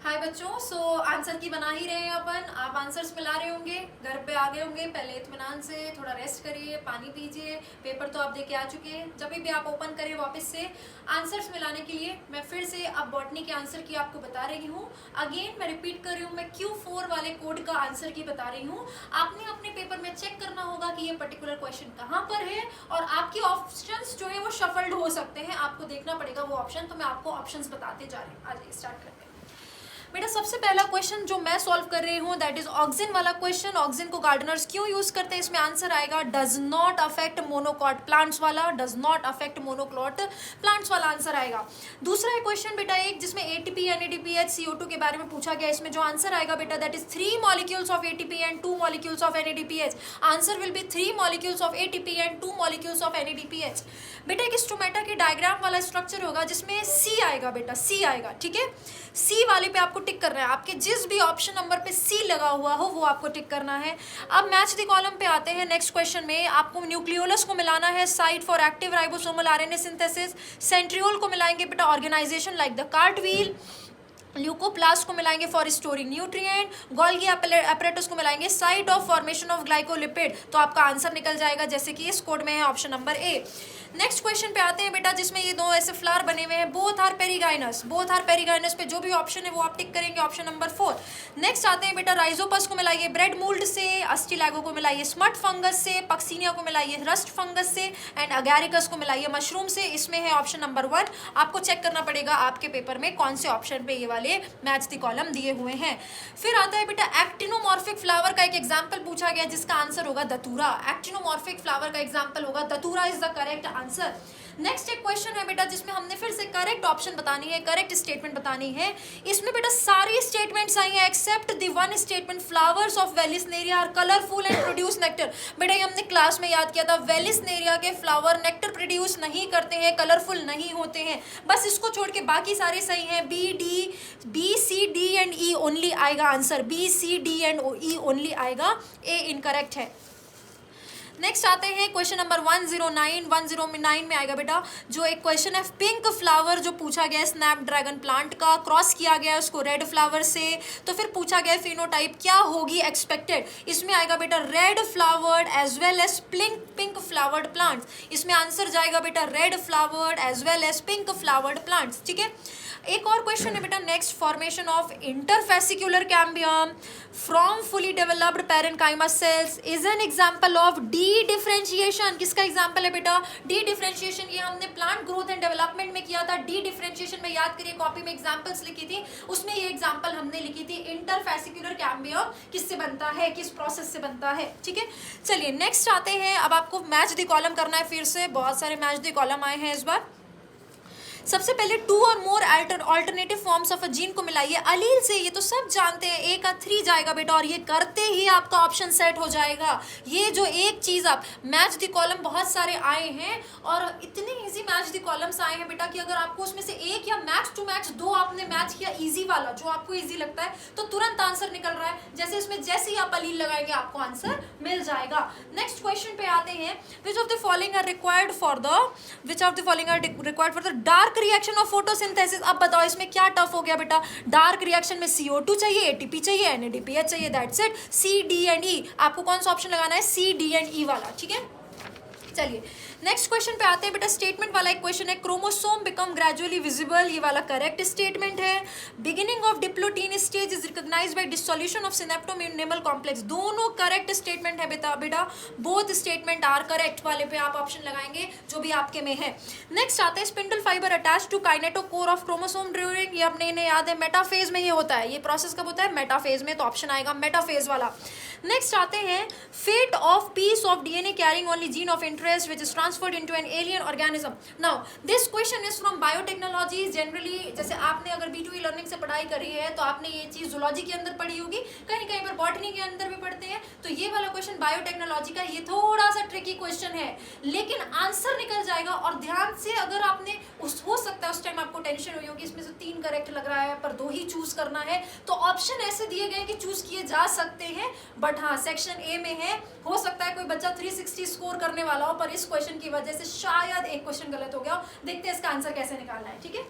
हाय बच्चों, आंसर की बना ही रहे हैं अपन। आप आंसर्स मिला रहे होंगे, घर पे आ गए होंगे। पहले इत्मीनान से थोड़ा रेस्ट करिए, पानी पीजिए। पेपर तो आप दे के आ चुके हैं। जब भी आप ओपन करें वापस से आंसर्स मिलाने के लिए मैं फिर से अब बॉटनी के आंसर की आपको बता रही हूँ। अगेन मैं रिपीट कर रही हूँ, मैं Q4 वाले कोड का आंसर की बता रही हूँ। आपने अपने पेपर में चेक करना होगा कि ये पर्टिकुलर क्वेश्चन कहाँ पर है, और आपके ऑप्शंस जो है वो शफल्ड हो सकते हैं। आपको देखना पड़ेगा वो ऑप्शन। तो मैं आपको ऑप्शंस बताते जा रही हूँ। आइए स्टार्ट करते हैं। बेटा सबसे पहला क्वेश्चन जो मैं सॉल्व कर रही हूँ दैट इज ऑक्सिन वाला क्वेश्चन। ऑक्सिन को गार्डनर्स क्यों यूज करते हैं, इसमें आंसर आएगा does not affect monocot plants वाला। Does not affect monocot plants वाला आंसर आएगा। दूसरा क्वेश्चन बेटा एक जिसमें एटीपी NADPH CO2 के बारे में पूछा गया। इसमें जो आंसर आएगा बेटा that is 3 molecules of ATP and 2 molecules of NADPH। Answer will B 3 molecules of ATP and 2 molecules of NADPH। बेटा एक स्टोमेटा के डायग्राम वाला स्ट्रक्चर होगा जिसमें C आएगा बेटा, C आएगा। ठीक है, C वाले पे आपको टिक करना है। आपके जिस भी ऑप्शन नंबर पे C लगा हुआ हो वो आपको टिक करना है। अब मैच द कॉलम पे आते हैं। नेक्स्ट क्वेश्चन में आपको न्यूक्लियोलस को मिलाना है site for active ribosomal RNA synthesis. Centriole को मिलाएंगे बेटा organisation like the cartwheel. Leucoplast को मिलाएंगे for storing nutrient. Golgi apparatus को मिलाएंगे site of formation of glycolipid. तो आपका आंसर निकल जाएगा जैसे कि इस कोड में है option number A। Next question पे आते हैं बेटा जिसमें ये दो ऐसे फ्लावर बने हुए हैं। Both are perigynous. Both are perigynous पे जो भी ऑप्शन है वो आप टिक करेंगे ऑप्शन नंबर 4। नेक्स्ट आते हैं बेटा राइजोपस को मिलाइए ब्रेड मोल्ड से, अस्टिलैगो को मिलाइए स्मट फंगस से, पक्सीनिया को मिलाइए रस्ट फंगस से, एंड अगैरिकस को मिलाइए मशरूम से। इसमें है ऑप्शन नंबर 1। आपको चेक करना पड़ेगा आपके पेपर में कौन से ऑप्शन पे ये वाले मैच द कॉलम दिए हुए हैं। फिर आता है बेटा एक्टिनोमॉर्फिक फ्लावर का एक एग्जाम्पल पूछा गया जिसका आंसर होगा दतूरा। एक्टिनोमॉर्फिक फ्लावर का एग्जाम्पल होगा दतूरा is the correct answer. Next एक क्वेश्चन है बेटा जिसमें हमने फिर से करेक्ट ऑप्शन बतानी है, करेक्ट स्टेटमेंट बतानी है। इसमें बेटा सारी स्टेटमेंट्स आई हैं except the one statement flowers of vallisneria are colourful and produce nectar. बेटा ये हमने क्लास में याद किया था, वेलिसनेरिया के फ्लावर नेक्टर प्रोड्यूस नहीं करते हैं, कलरफुल नहीं होते हैं। बस इसको छोड़ के बाकी सारे सही हैं। B C D and E only आएगा answer. B C D and E only आएगा, A इनकरेक्ट है। नेक्स्ट आते हैं क्वेश्चन नंबर 109 में आएगा बेटा जो एक क्वेश्चन है पिंक फ्लावर जो पूछा गया है स्नैपड्रैगन प्लांट का, क्रॉस किया गया है उसको रेड फ्लावर से। तो फिर पूछा गया फिनोटाइप क्या होगी एक्सपेक्टेड। इसमें आएगा बेटा red flowered as well as pink flowered plants. इसमें आंसर जाएगा बेटा red flowered as well as pink flowered plants. ठीक है, एक और क्वेश्चन है बेटा next formation of interfascicular cambium from fully developed parenchyma cells is an example of de differentiation. किसका एग्जांपल है बेटा, डी डिफरेंशिएशन। ये हमने प्लांट ग्रोथ एंड डेवलपमेंट में किया था। डी डिफरेंशिएशन में याद करिए कॉपी में एग्जांपल्स लिखी थी, उसमें ये एग्जांपल हमने लिखी थी इंटरफेसिकुलर कैम्बियम किससे बनता है, किस प्रोसेस से बनता है। ठीक है, चलिए नेक्स्ट आते हैं। अब आपको मैच द कॉलम करना है। फिर से बहुत सारे मैच द कॉलम आए हैं इस बार। सबसे पहले 2 और more alternative forms of a gene को मिलाइए अलील से। ये तो सब जानते हैं, A का 3 जाएगा बेटा, और ये करते ही आपका ऑप्शन सेट हो जाएगा। ये जो एक चीज आप मैच द कॉलम बहुत सारे आए हैं और इतने इजी मैच द कॉलम्स आए हैं बेटा कि अगर आपको उसमें से एक या मैच टू मैच 2 आपने मैच किया इजी वाला जो आपको इजी लगता है तो तुरंत आंसर निकल रहा है। जैसे इसमें जैसे ही आप अलील लगाएंगे आपको आंसर मिल जाएगा। नेक्स्ट क्वेश्चन पे आते हैं। Which of the following are required for the dark reaction of photosynthesis. अब बताओ इसमें क्या टफ हो गया बेटा। डार्क रिएक्शन में CO2 चाहिए, ATP चाहिए, NADPH चाहिए, that's it. C D and E। आपको कौन सा ऑप्शन लगाना है, C D एंड E वाला। ठीक है, चलिए नेक्स्ट क्वेश्चन पे आते हैं बेटा। स्टेटमेंट वाला एक क्वेश्चन है क्रोमोसोम बिकम ग्रेजुअली विजिबल। ये वाला करेक्ट स्टेटमेंट है। Beginning of diplotene stage is recognised by dissolution of synaptonemal complex. दोनों करेक्ट स्टेटमेंट है बेटा। बोथ स्टेटमेंट आर करेक्ट वाले पे आप ऑप्शन लगाएंगे जो भी आपके में है। नेक्स्ट आते हैं spindle fibre attach to kinetochore of chromosome during. ये अपने इन्हें याद है मेटाफेज में ये होता है। ये प्रोसेस कब होता है, मेटाफेज में। तो ऑप्शन आएगा मेटाफेज वाला। नेक्स्ट आते हैं fate of piece of DNA carrying only gene of interest which is transferred into an alien organism. Now this question is from biotechnology. Generally जैसे आपने अगर B2E लर्निंग से पढ़ाई करी है तो आपने ये चीज जूलॉजी के अंदर पढ़ी होगी, कहीं कहीं पर बॉटनी के अंदर भी पढ़ते हैं। तो ये वाला क्वेश्चन बायोटेक्नोलॉजी का, ये थोड़ा सा ट्रिकी क्वेश्चन है लेकिन आंसर निकल जाएगा। और ध्यान से अगर आपने हो सकता है उस टाइम आपको टेंशन हुई होगी इसमें से 3 करेक्ट लग रहा है पर 2 ही चूज करना है, तो ऑप्शन ऐसे दिए गए कि चूज किए जा सकते हैं। बट हाँ सेक्शन A में है, हो सकता है कोई बच्चा 360 स्कोर करने वाला हो पर इस क्वेश्चन की वजह से शायद एक क्वेश्चन गलत हो गया हो। देखते हैं इसका आंसर कैसे निकालना है। ठीक है,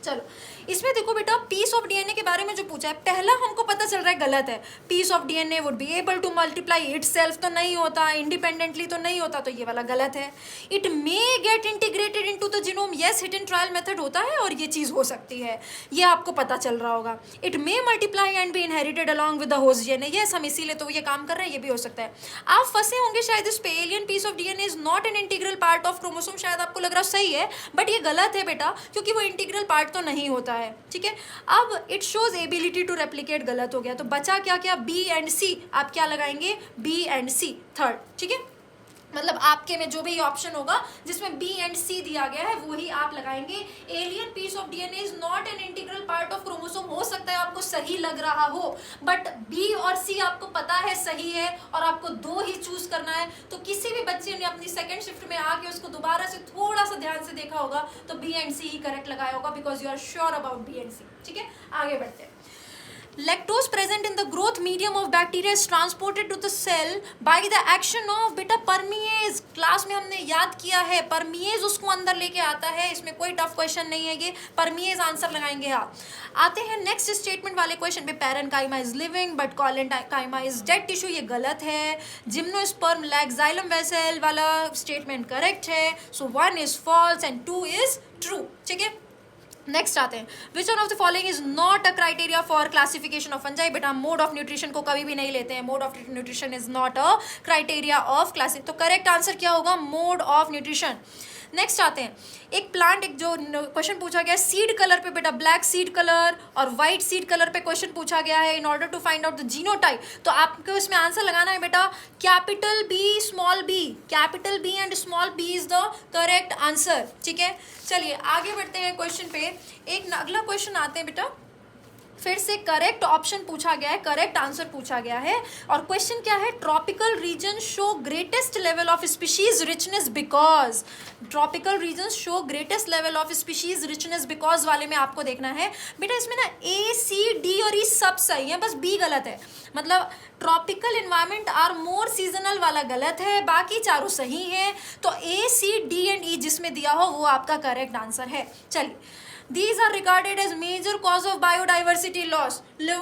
चलो इसमें देखो बेटा, पीस ऑफ डीएनए के बारे में जो पूछा है, पहला हमको पता चल रहा है गलत है। Piece of DNA would be able to multiply itself तो नहीं होता, इंडिपेंडेंटली तो नहीं होता, तो ये वाला गलत है। It may gate integrated into the genome, yes hit and trial method होता है और ये चीज़ हो सकती है, ये आपको पता चल रहा होगा। It may multiply and B inherited along with the host DNA, yes हम इसीलिए तो ये काम कर रहे हैं, ये भी हो सकता है। आप फंसे होंगे शायद इस पे, alien piece of DNA is not an integral part of chromosome, शायद आपको लग रहा सही है, बट ये गलत है बेटा, क्योंकि वो इंटीग्रल पार्ट तो नहीं होता है, ठीक है। अब it shows ability to replicate, गलत हो गया, तो बचा क्या क्या, बी एंड सी, आप क्या लगाएंगे, बी एंड सी, थर्ड, ठीक है। मतलब आपके में जो भी ऑप्शन होगा जिसमें बी एंड सी दिया गया है वही आप लगाएंगे। Alien piece of DNA is not an integral part of chromosome, हो सकता है आपको सही लग रहा हो, बट बी और सी आपको पता है सही है और आपको दो ही चूज करना है, तो किसी भी बच्चे ने अपनी सेकंड शिफ्ट में आके उसको दोबारा से थोड़ा सा ध्यान से देखा होगा तो बी एंड सी ही करेक्ट लगाया होगा, because you are sure about B and C, ठीक है। आगे बढ़ते हैं। Lactose present in the growth medium of bacteria is transported to the cell by the action of बेटा permease, क्लास में हमने याद किया है, permease उसको अंदर लेके आता है, इसमें कोई टफ क्वेश्चन नहीं है, ये permease आंसर लगाएंगे आप। आते हैं नेक्स्ट स्टेटमेंट वाले क्वेश्चन पे, parenchyma is living but collenchyma is dead tissue, ये गलत है। जिम्नोस्पर्म लैक जाइलम वेसल वाला स्टेटमेंट करेक्ट है, so 1 is false and 2 is true, ठीक है। नेक्स्ट आते हैं, which one of the following is not a criteria for classification of fungi, बेटा मोड ऑफ न्यूट्रिशन को कभी भी नहीं लेते हैं, mode of nutrition is not a criteria of क्लासिफ, तो करेक्ट आंसर क्या होगा, मोड ऑफ न्यूट्रिशन। नेक्स्ट आते हैं, एक प्लांट, एक जो क्वेश्चन पूछा गया है सीड कलर पे बेटा, ब्लैक सीड कलर और वाइट सीड कलर पे क्वेश्चन पूछा गया है, in order to find out the genotype, तो आपको इसमें आंसर लगाना है बेटा capital B small B, capital B and small B is the correct answer, ठीक है। चलिए आगे बढ़ते हैं क्वेश्चन पे, एक अगला क्वेश्चन आते हैं बेटा, फिर से करेक्ट ऑप्शन पूछा गया है, करेक्ट आंसर पूछा गया है, और क्वेश्चन क्या है, tropical region show greatest level of species richness because, tropical region show greatest level of species richness because वाले में आपको देखना है बेटा, इसमें ना ए सी डी और ई सब सही है, बस बी गलत है, मतलब tropical environment are more seasonal वाला गलत है, बाकी चारों सही है, तो ए सी डी एंड ई जिसमें दिया हो वो आपका करेक्ट आंसर है। चलिए, These are regarded as major cause of biodiversity loss. लो,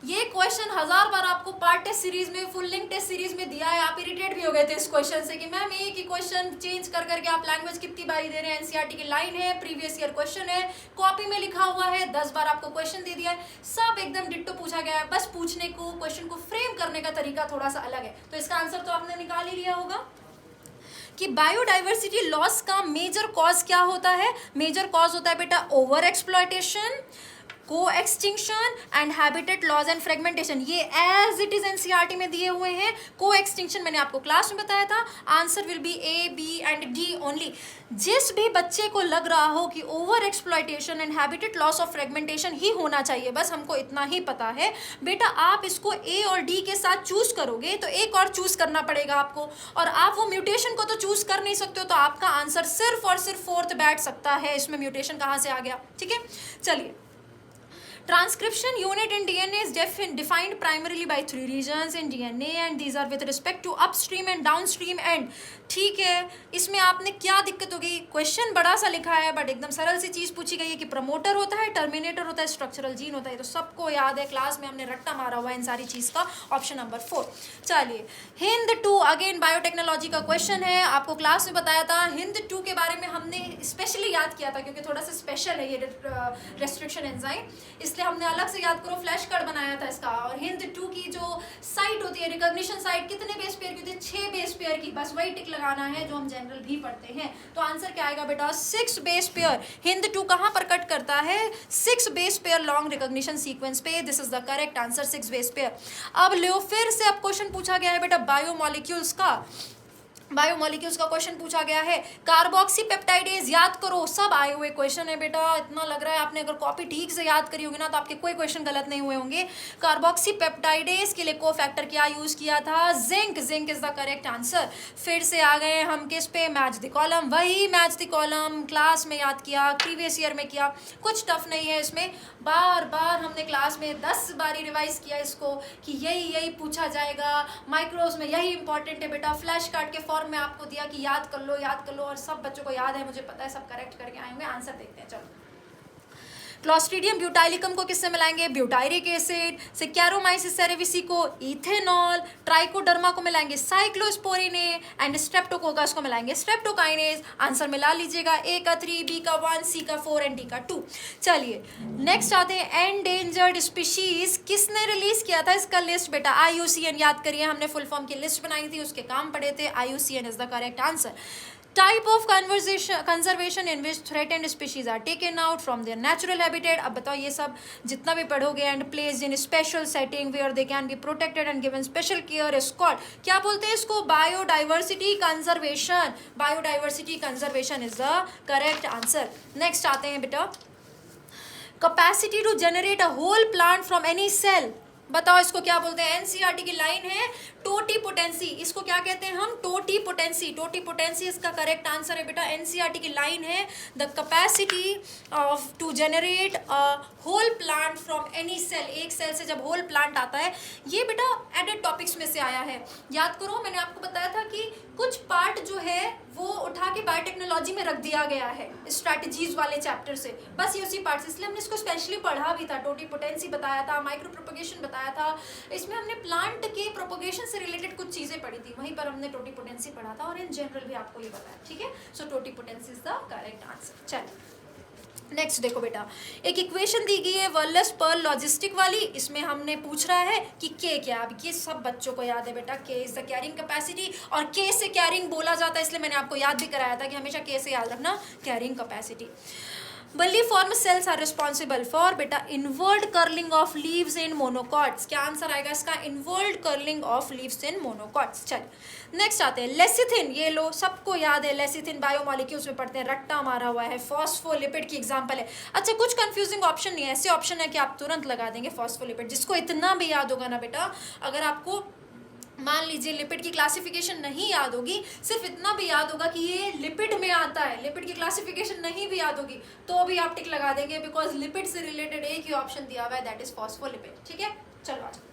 ये क्वेश्चन 1000 बार आपको पार्ट टेस्ट सीरीज में, फुल लिंक टेस्ट सीरीज में दिया है, आप इरिटेट भी हो गए थे इस क्वेश्चन से कि मैम एक ही क्वेश्चन चेंज कर करके आप लैंग्वेज कितनी बारी दे रहे हैं, एनसीईआरटी की लाइन है, प्रीवियस ईयर क्वेश्चन है, कॉपी में लिखा हुआ है, 10 बार आपको क्वेश्चन दे दिया है, सब एकदम डिट्टो पूछा गया है, बस पूछने को, क्वेश्चन को फ्रेम करने का तरीका थोड़ा सा अलग है, तो इसका आंसर तो आपने निकाल ही लिया होगा कि बायोडाइवर्सिटी लॉस का मेजर कॉज क्या होता है, मेजर कॉज होता है बेटा ओवर एक्सप्लॉयटेशन, को extinction and habitat loss and fragmentation, ये एज इट इज एनसीईआरटी में दिए हुए हैं। को एक्सटिंक्शन मैंने आपको क्लास में बताया था, answer will be A B and D only. जिस भी बच्चे को लग रहा हो कि over exploitation and habitat loss of fragmentation ही होना चाहिए, बस हमको इतना ही पता है बेटा, आप इसको ए और डी के साथ चूज करोगे तो एक और चूज करना पड़ेगा आपको, और आप वो म्यूटेशन को तो चूज कर नहीं सकते हो, तो आपका आंसर सिर्फ और सिर्फ फोर्थ बैठ सकता है, इसमें म्यूटेशन कहाँ से आ गया, ठीक है। चलिए, transcription unit in DNA is defined primarily by 3 regions in DNA and these are with respect to upstream and downstream end, ठीक है। इसमें आपने क्या दिक्कत होगी, क्वेश्चन बड़ा सा लिखा है बट एकदम सरल सी चीज़ पूछी गई है कि प्रमोटर होता है, टर्मिनेटर होता है, स्ट्रक्चरल जीन होता है, तो सबको याद है, क्लास में हमने रट्टा मारा हुआ है इन सारी चीज़ का, ऑप्शन नंबर 4। चलिए, हिंद 2 अगेन बायोटेक्नोलॉजी का क्वेश्चन है, आपको क्लास में बताया था, हिंद 2 के बारे में हमने स्पेशली याद किया था क्योंकि थोड़ा सा स्पेशल है ये रेस्ट्रिक्शन एंजाइम, इसलिए हमने अलग से याद करो फ्लैश कार्ड बनाया था इसका। और हिंद 2 की जो साइट होती है, रिकॉग्निशन साइट, कितने बेस पेयर की होती है, 6 बेस पेयर की, बस वही टिक लगाना है जो हम जनरल भी पढ़ते हैं, तो आंसर क्या आएगा बेटा, 6 बेस पेयर। हिंद 2 कहां पर कट करता है, 6 base pair long recognition sequence पे, this is the correct answer, 6 base pair. अब लो, फिर से अब क्वेश्चन पूछा गया है बेटा बायोमोलिक्यूल्स का, बायोमोलिक्यूल्स का क्वेश्चन पूछा गया है, कार्बोक्सी पेप्टाइडेज याद करो, सब आए हुए क्वेश्चन है बेटा, इतना लग रहा है आपने अगर कॉपी ठीक से याद करी होगी ना तो आपके कोई क्वेश्चन गलत नहीं हुए होंगे। कार्बोक्सी पेप्टाइडेज के लिए कोफैक्टर क्या यूज किया था, zinc, zinc is the correct answer. फिर से आ गए हम किस पे, मैच द कॉलम, वही मैच द कॉलम क्लास में याद किया, प्रीवियस ईयर में किया, कुछ टफ नहीं है इसमें, बार बार हमने क्लास में 10 बारी रिवाइज किया इसको कि यही पूछा जाएगा, माइक्रोज में यही इंपॉर्टेंट है बेटा, फ्लैश कार्ड के फॉर्म में आपको दिया कि याद कर लो, और सब बच्चों को याद है, मुझे पता है, सब करेक्ट करके आए होंगे। आंसर देखते हैं, चलो क्लॉस्ट्रीडियम ब्यूटाइलिकम को किससे मिलाएंगे, ब्यूटायरिक एसिड। सैकेरोमाइसिस सेरेविसी को इथेनॉल। ट्राइकोडर्मा को मिलाएंगे साइक्लोस्पोरिन ए, एंड स्ट्रेप्टोकोकस को मिलाएंगे स्ट्रेप्टोकाइनेज। आंसर मिला लीजिएगा, ए का 3, बी का 1, सी का 4 एंड डी का 2। चलिए नेक्स्ट आते हैं, एंडेंजर्ड स्पीशीज किसने रिलीज किया था इसका लिस्ट बेटा, IUCN। याद करिए हमने फुल फॉर्म की लिस्ट बनाई थी, उसके काम पढ़े थे, IUCN is the correct answer. Type of conservation in which threatened species are taken out from their natural habitat. अब बताओ ये सब जितना भी पढ़ोगे, and placed in special setting where they can be protected and given special care is called, क्या बोलते हैं इसको, biodiversity conservation. Biodiversity conservation is the correct answer. Next आते हैं बेटा, capacity to generate a whole plant from any cell, बताओ इसको क्या बोलते हैं, एनसीईआरटी की लाइन है टोटीपोटेंसी, इसको क्या कहते हैं हम, टोटीपोटेंसी। टोटीपोटेंसी इसका करेक्ट आंसर है बेटा, एनसीईआरटी की लाइन है the capacity of to generate a whole plant from any cell, एक सेल से जब होल प्लांट आता है। ये बेटा एडेड टॉपिक्स में से आया है, याद करो मैंने आपको बताया था कि कुछ पार्ट जो है वो उठा के बायोटेक्नोलॉजी में रख दिया गया है स्ट्रैटेजीज वाले चैप्टर से, बस ये उसी पार्ट से, इसलिए हमने इसको स्पेशली पढ़ा भी था। टोटीपोटेंसी बताया था, माइक्रो प्रोपगेशन बताया था, इसमें हमने प्लांट के प्रोपगेशन से रिलेटेड कुछ चीजें पढ़ी थी, वहीं पर हमने टोटीपोटेंसी पढ़ा था, और इन जनरल भी आपको ये बताया, ठीक है। So totipotency is the correct answer. चलिए नेक्स्ट देखो बेटा, एक इक्वेशन दी गई है वर्ल्स पर लॉजिस्टिक वाली, इसमें हमने पूछ रहा है कि के क्या, अब ये सब बच्चों को याद है बेटा, के इज द कैरिंग कैपेसिटी, और के से कैरिंग बोला जाता है, इसलिए मैंने आपको याद भी कराया था कि हमेशा के से याद रखना, carrying capacity. Bulliform cells are responsible for बेटा inward curling of leaves in monocots, क्या आंसर आएगा इसका, inward curling of leaves in monocots। चलिए नेक्स्ट आते हैं, लेसिथिन, ये लो सबको याद है, लेसिथिन बायोमॉलिक्यूल्स में पढ़ते हैं, रट्टा मारा हुआ है, फॉस्फोलिपिड की एग्जांपल है। अच्छा कुछ कंफ्यूजिंग ऑप्शन नहीं है, ऐसे ऑप्शन है कि आप तुरंत लगा देंगे फॉस्फोलिपिड, जिसको इतना भी याद होगा ना बेटा, अगर आपको मान लीजिए लिपिड की क्लासिफिकेशन नहीं याद होगी, सिर्फ इतना भी याद होगा कि ये लिपिड में आता है, लिपिड की क्लासिफिकेशन नहीं भी याद होगी तो भी आप टिक लगा देंगे, बिकॉज लिपिड से रिलेटेड एक ही ऑप्शन दिया हुआ है, दैट इज फॉस्फोलिपिड, ठीक है। चलो आ जाओ,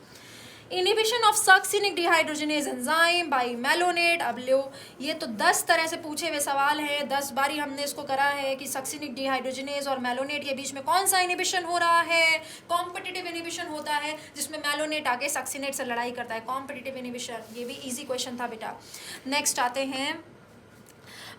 inhibition of succinic dehydrogenase enzyme by malonate. अब लो ये तो 10 तरह से पूछे हुए सवाल हैं, 10 बारी हमने इसको करा है कि सक्सिनिक डिहाइड्रोजनेज और मेलोनेट के बीच में कौन सा इनिबिशन हो रहा है, कॉम्पिटिटिव इनिबिशन होता है, जिसमें मेलोनेट आके सक्सिनेट से लड़ाई करता है, कॉम्पिटिटिव इनिबिशन, ये भी इजी क्वेश्चन था बेटा। नेक्स्ट आते हैं,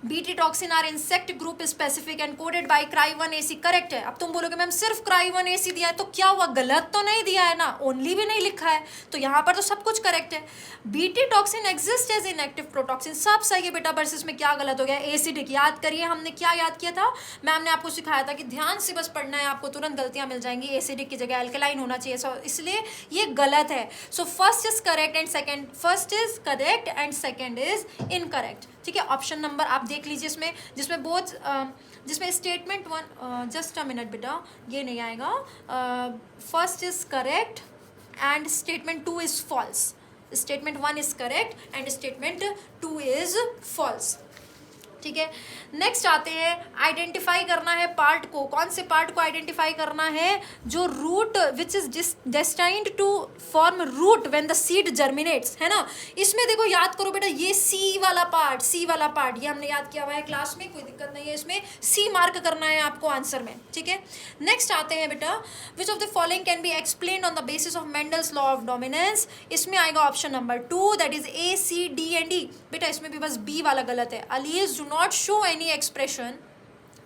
BT toxin are insect group specific and coded by cry1Ac, correct है। अब तुम बोलोगे मैम सिर्फ क्राई1AC दिया है तो क्या हुआ, गलत तो नहीं दिया है ना, ओनली भी नहीं लिखा है, तो यहाँ पर तो सब कुछ करेक्ट है। BT toxin exist as inactive protoxin, सब सही है बेटा, बस इसमें क्या गलत हो गया, एसिडिक। याद करिए हमने क्या याद किया था, मैम ने आपको सिखाया था कि ध्यान से बस पढ़ना है, आपको तुरंत गलतियां मिल जाएंगी, एसिडिक की जगह अल्कलाइन होना चाहिए, इसलिए ये गलत है। So first is correct and second, first is correct and second is incorrect, ठीक है। ऑप्शन नंबर आप देख लीजिए इसमें, जिसमें बोथ जिसमें स्टेटमेंट 1, जस्ट अ मिनट बेटा, ये नहीं आएगा, first is correct and statement 2 is false, statement 1 is correct and statement 2 is false, ठीक है। नेक्स्ट आते हैं, आइडेंटिफाई करना है पार्ट को, कौन से पार्ट को आइडेंटिफाई करना है, जो root which is destined to form root when the seed germinates, है ना। इसमें देखो याद करो बेटा, ये सी वाला पार्ट ये हमने याद किया हुआ है क्लास में, कोई दिक्कत नहीं है, इसमें सी मार्क करना है आपको आंसर में, ठीक है। नेक्स्ट आते हैं बेटा, which of the following can be explained on the basis of Mendel's law of dominance, इसमें आएगा option number 2, that is A, C, D and E। बेटा इसमें भी बस B वाला गलत है, alleles do not show any expression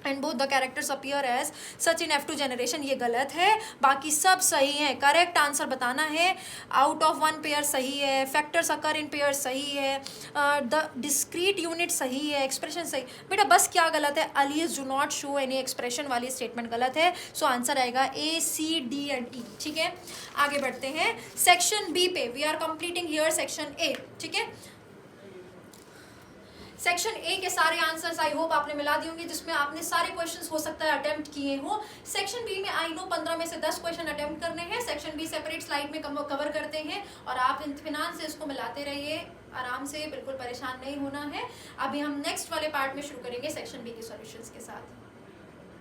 and both the characters appear as such in F2 generation, ये गलत है, बाकी सब सही है। करेक्ट आंसर बताना है, आउट ऑफ 1 पेयर सही है, फैक्टर्स अकर इन पेयर सही है, द डिस्क्रीट यूनिट सही है, एक्सप्रेशन सही, बेटा बस क्या गलत है, alleles do not show any expression वाली स्टेटमेंट गलत है। सो आंसर आएगा A, C, D and E, ठीक है। आगे बढ़ते हैं सेक्शन बी पे, we are completing here section A, ठीक है। सेक्शन ए के सारे आंसर्स आई होप आपने मिला दिए होंगे, जिसमें आपने सारे क्वेश्चंस हो सकता है अटेम्प्ट किए हो। सेक्शन बी में आई नो 15 में से 10 क्वेश्चन अटेम्प्ट करने हैं, सेक्शन बी सेपरेट स्लाइड में कवर करते हैं, और आप इत्मीनान से इसको मिलाते रहिए, आराम से, बिल्कुल परेशान नहीं होना है। अभी हम नेक्स्ट वाले पार्ट में शुरू करेंगे सेक्शन बी के सॉल्यूशंस के साथ।